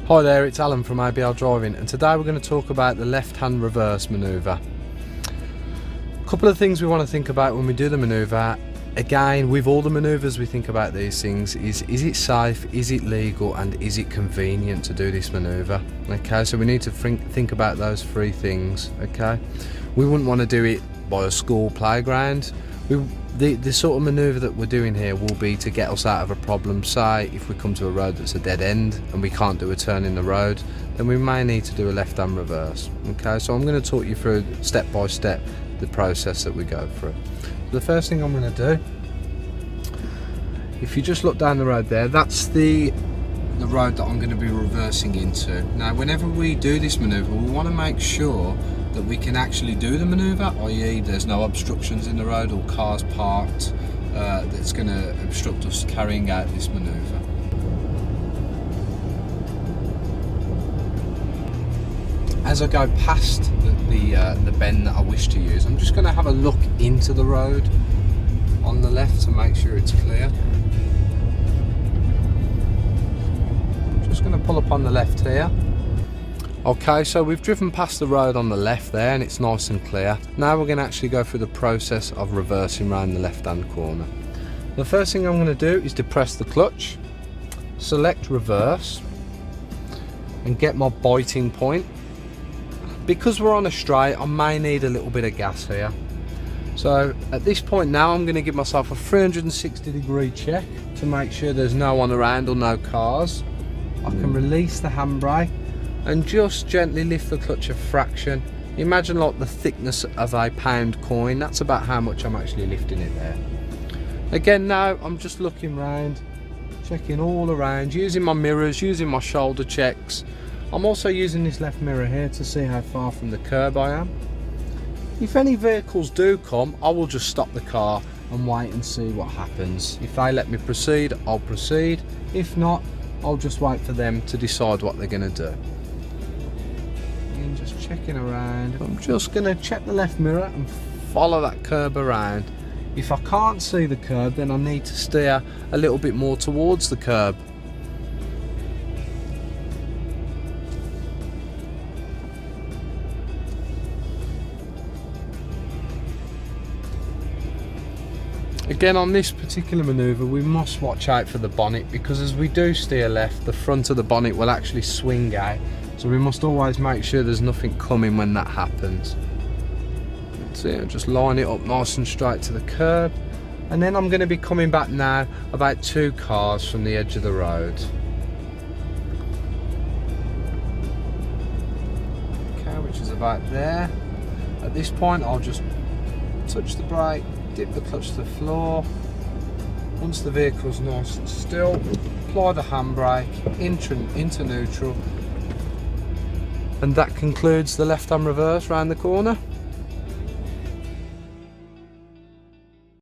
Hi there, it's Alan from ABL Driving, and today we're going to talk about the left-hand reverse manoeuvre. A couple of things we want to think about when we do the manoeuvre. Again, with all the manoeuvres we think about these things is it safe, is it legal, and is it convenient to do this manoeuvre? Okay, so we need to think about those three things. Okay, we wouldn't want to do it by a school playground. The sort of manoeuvre that we're doing here will be to get us out of a problem. Say if we come to a road that's a dead end and we can't do a turn in the road, then we may need to do a left-hand reverse. Okay, so I'm going to talk you through step by step the process that we go through. The first thing I'm going to do, if you just look down the road there, that's the road that I'm going to be reversing into. Now whenever we do this manoeuvre, we want to make sure that we can actually do the manoeuvre, i.e. there's no obstructions in the road or cars parked that's going to obstruct us carrying out this manoeuvre. As I go past the bend that I wish to use, I'm just going to have a look into the road on the left to make sure it's clear. I'm just going to pull up on the left here. Okay, so we've driven past the road on the left there and it's nice and clear. Now we're going to actually go through the process of reversing around the left hand corner. The first thing I'm going to do is depress the clutch, select reverse and get my biting point. Because we're on a straight, I may need a little bit of gas here. So at this point now I'm going to give myself a 360-degree check to make sure there's no one around or no cars. I can release the handbrake and just gently lift the clutch a fraction. Imagine like the thickness of a pound coin. That's about how much I'm actually lifting it there. Again, now I'm just looking round, checking all around, using my mirrors, using my shoulder checks. I'm also using this left mirror here to see how far from the curb I am. If any vehicles do come, I will just stop the car and wait and see what happens. If they let me proceed, I'll proceed. If not, I'll just wait for them to decide what they're going to do. Just checking around. I'm just going to check the left mirror and follow that curb around. If I can't see the curb, then I need to steer a little bit more towards the curb. Again, on this particular manoeuvre we must watch out for the bonnet, because as we do steer left, the front of the bonnet will actually swing out. So we must always make sure there's nothing coming when that happens. So just line it up nice and straight to the curb, and then I'm going to be coming back now about 2 cars from the edge of the road. Okay, which is about there. At this point I'll just touch the brake, dip the clutch to the floor. Once the vehicle's nice and still, apply the handbrake into neutral. And that concludes the left-hand reverse round the corner.